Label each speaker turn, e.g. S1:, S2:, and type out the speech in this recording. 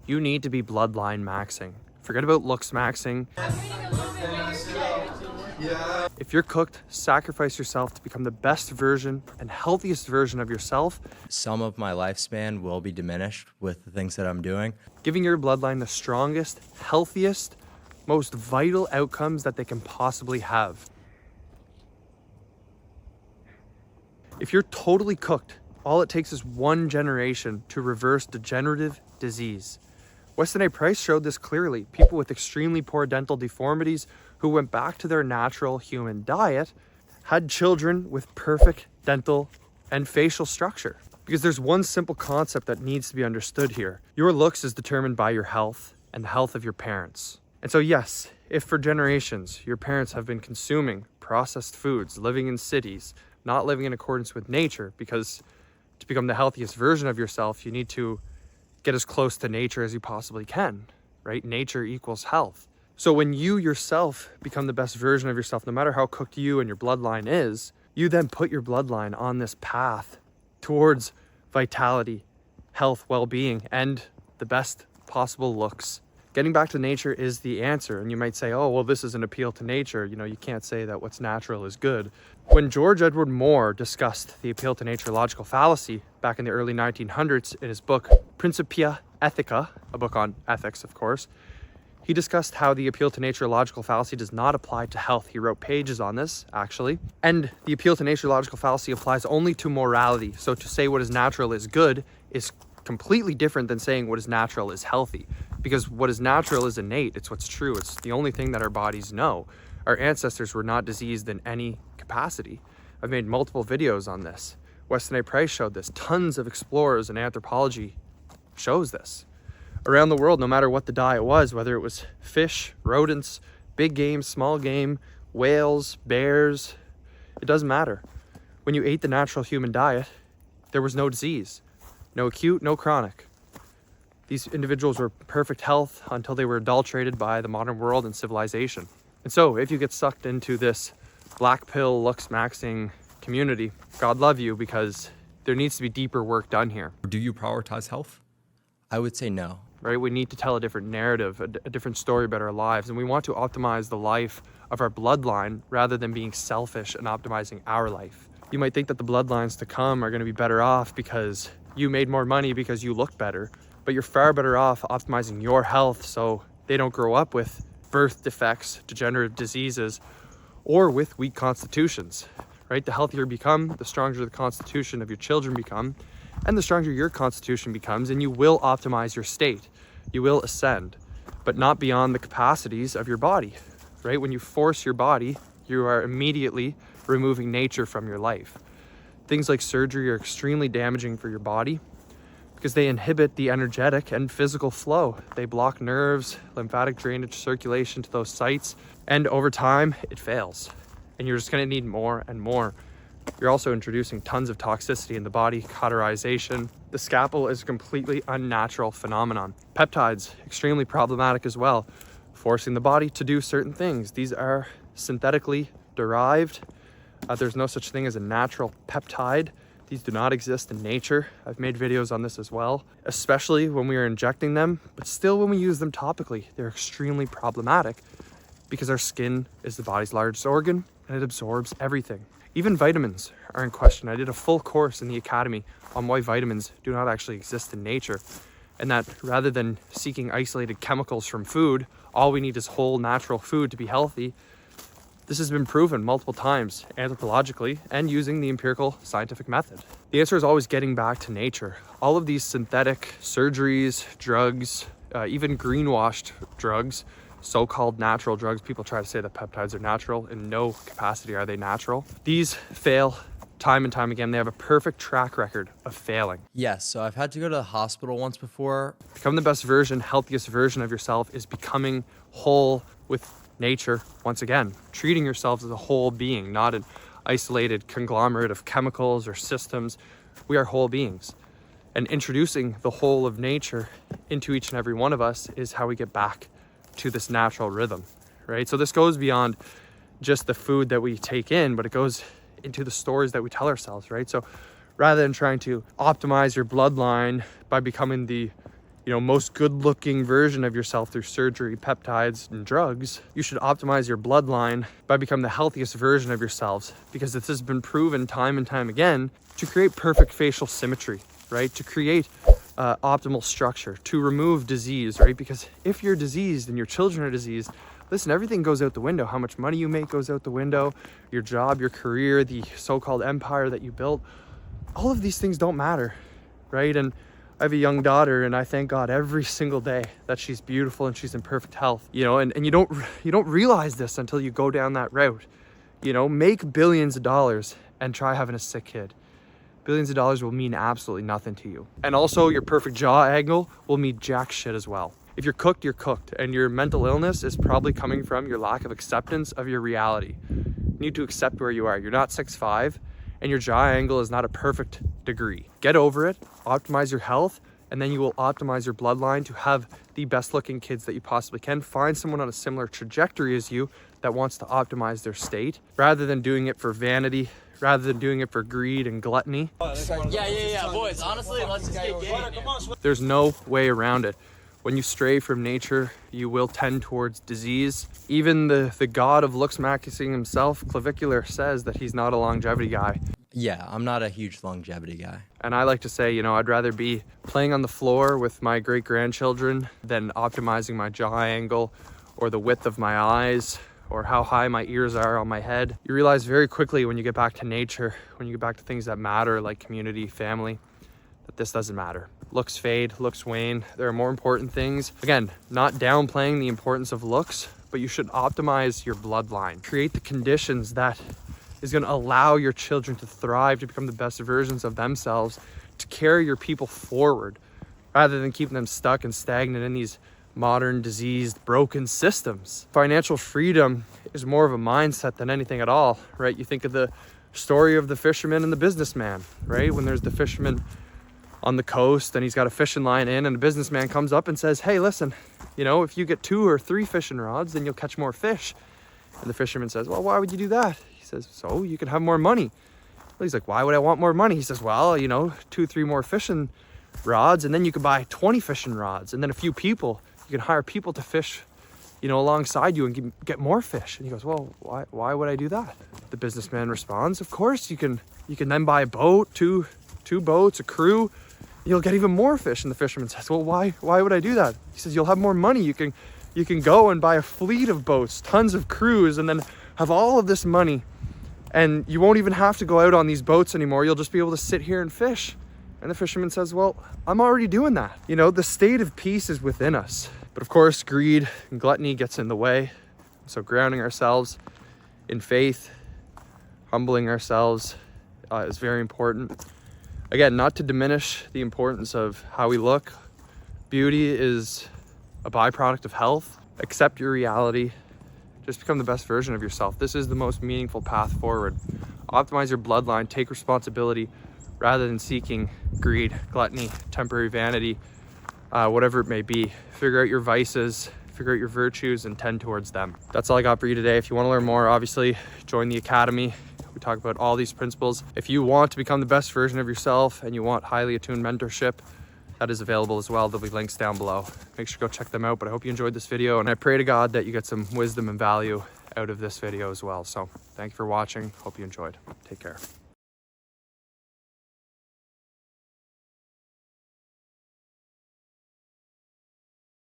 S1: You need to be bloodline maxing. Forget about Looksmaxxing. If you're cooked, sacrifice yourself to become the best version and healthiest version of yourself.
S2: Some of my lifespan will be diminished with the things that I'm doing.
S1: Giving your bloodline the strongest, healthiest, most vital outcomes that they can possibly have. If you're totally cooked, all it takes is one generation to reverse degenerative disease. Weston A. Price showed this clearly. People with extremely poor dental deformities who went back to their natural human diet had children with perfect dental and facial structure. Because there's one simple concept that needs to be understood here. Your looks is determined by your health and the health of your parents. And so yes, if for generations your parents have been consuming processed foods, living in cities, not living in accordance with nature, because to become the healthiest version of yourself, you need to get as close to nature as you possibly can, right? Nature equals health. So when you yourself become the best version of yourself, no matter how cooked you and your bloodline is, you then put your bloodline on this path towards vitality, health, well-being, and the best possible looks. Getting back to nature is the answer. And you might say, oh, well, this is an appeal to nature. You know, you can't say that what's natural is good. When George Edward Moore discussed the appeal to nature logical fallacy back in the early 1900s in his book, Principia Ethica, a book on ethics, of course, he discussed how the appeal to nature logical fallacy does not apply to health. He wrote pages on this, actually. And the appeal to nature logical fallacy applies only to morality. So to say what is natural is good is completely different than saying what is natural is healthy. Because what is natural is innate. It's what's true. It's the only thing that our bodies know. Our ancestors were not diseased in any capacity. I've made multiple videos on this. Weston A. Price showed this. Tons of explorers and anthropology shows this. Around the world, no matter what the diet was, whether it was fish, rodents, big game, small game, whales, bears, it doesn't matter. When you ate the natural human diet, there was no disease, no acute, no chronic. These individuals were perfect health until they were adulterated by the modern world and civilization. And so if you get sucked into this black pill Looksmaxxing community, God love you, because there needs to be deeper work done here.
S2: Do you prioritize health? I would say no.
S1: Right? We need to tell a different narrative, a different story about our lives. And we want to optimize the life of our bloodline rather than being selfish and optimizing our life. You might think that the bloodlines to come are going to be better off because you made more money because you look better, but you're far better off optimizing your health so they don't grow up with birth defects, degenerative diseases, or with weak constitutions, right? The healthier you become, the stronger the constitution of your children become, and the stronger your constitution becomes, and you will optimize your state. You will ascend, but not beyond the capacities of your body, right? When you force your body, you are immediately removing nature from your life. Things like surgery are extremely damaging for your body because they inhibit the energetic and physical flow. They block nerves, lymphatic drainage, circulation to those sites, and over time, it fails. And you're just gonna need more and more. You're also introducing tons of toxicity in the body, cauterization. The scalpel is a completely unnatural phenomenon. Peptides, extremely problematic as well, forcing the body to do certain things. These are synthetically derived. There's no such thing as a natural peptide. These do not exist in nature. I've made videos on this as well, especially when we are injecting them, but still when we use them topically, they're extremely problematic because our skin is the body's largest organ and it absorbs everything. Even vitamins are in question. I did a full course in the academy on why vitamins do not actually exist in nature, and that rather than seeking isolated chemicals from food, all we need is whole natural food to be healthy. This has been proven multiple times anthropologically and using the empirical scientific method. The answer is always getting back to nature. All of these synthetic surgeries, drugs, even greenwashed drugs, so-called natural drugs. People try to say that peptides are natural. In no capacity are they natural. These fail time and time again. They have a perfect track record of failing.
S2: Yes, so I've had to go to the hospital once before.
S1: Become the best version, healthiest version of yourself is becoming whole with nature once again. Treating yourselves as a whole being, not an isolated conglomerate of chemicals or systems. We are whole beings. And introducing the whole of nature into each and every one of us is how we get back to this natural rhythm, right? So this goes beyond just the food that we take in, but it goes into the stories that we tell ourselves, right? So rather than trying to optimize your bloodline by becoming the most good-looking version of yourself through surgery, peptides, and drugs. You should optimize your bloodline by becoming the healthiest version of yourselves, because this has been proven time and time again to create perfect facial symmetry, right? To create optimal structure, to remove disease, right? Because if you're diseased and your children are diseased, listen, everything goes out the window. How much money you make goes out the window. Your job, your career, the so-called empire that you built, all of these things don't matter, right? And I have a young daughter, and I thank God every single day that she's beautiful and she's in perfect health, and you don't realize this until you go down that route. Make billions of dollars and try having a sick kid. Billions of dollars will mean absolutely nothing to you. And also your perfect jaw angle will mean jack shit as well. If you're cooked, you're cooked. And your mental illness is probably coming from your lack of acceptance of your reality. You need to accept where you are. You're not 6'5", and your jaw angle is not a perfect degree. Get over it, optimize your health, and then you will optimize your bloodline to have the best looking kids that you possibly can. Find someone on a similar trajectory as you that wants to optimize their state, rather than doing it for vanity, rather than doing it for greed and gluttony.
S3: Yeah, boys, honestly, let's just get game.
S1: There's no way around it. When you stray from nature, you will tend towards disease. Even the god of Looksmaxxing himself, Clavicular, says that he's not a longevity guy.
S2: Yeah, I'm not a huge longevity guy.
S1: And I like to say, I'd rather be playing on the floor with my great-grandchildren than optimizing my jaw angle or the width of my eyes or how high my ears are on my head. You realize very quickly when you get back to nature, when you get back to things that matter like community, family, that this doesn't matter. Looks fade, looks wane. There are more important things. Again, not downplaying the importance of looks, but you should optimize your bloodline. Create the conditions that is going to allow your children to thrive, to become the best versions of themselves, to carry your people forward, rather than keeping them stuck and stagnant in these modern, diseased, broken systems. Financial freedom is more of a mindset than anything at all, right? You think of the story of the fisherman and the businessman, right? When there's the fisherman on the coast and he's got a fishing line in, and the businessman comes up and says, hey, listen, if you get 2 or 3 fishing rods, then you'll catch more fish. And the fisherman says, well, why would you do that? He says, so you can have more money. Well, he's like, why would I want more money? He says, well, 2, 3 more fishing rods, and then you could buy 20 fishing rods, and then a few people. You can hire people to fish, alongside you and get more fish. And he goes, well, why would I do that? The businessman responds, of course, you can then buy a boat, two boats, a crew. You'll get even more fish. And the fisherman says, well, why would I do that? He says, you'll have more money. You can go and buy a fleet of boats, tons of crews, and then have all of this money. And you won't even have to go out on these boats anymore. You'll just be able to sit here and fish. And the fisherman says, well, I'm already doing that. The state of peace is within us. But of course, greed and gluttony gets in the way. So grounding ourselves in faith, humbling ourselves is very important. Again, not to diminish the importance of how we look. Beauty is a byproduct of health. Accept your reality. Just become the best version of yourself. This is the most meaningful path forward. Optimize your bloodline, take responsibility, rather than seeking greed, gluttony, temporary vanity, whatever it may be. Figure out your vices, figure out your virtues, and tend towards them. That's all I got for you today. If you want to learn more, obviously join the academy. We talk about all these principles. If you want to become the best version of yourself and you want highly attuned mentorship, that is available as well. There'll be links down below. Make sure to go check them out. But I hope you enjoyed this video, and I pray to God that you get some wisdom and value out of this video as well. So thank you for watching. Hope you enjoyed. Take care.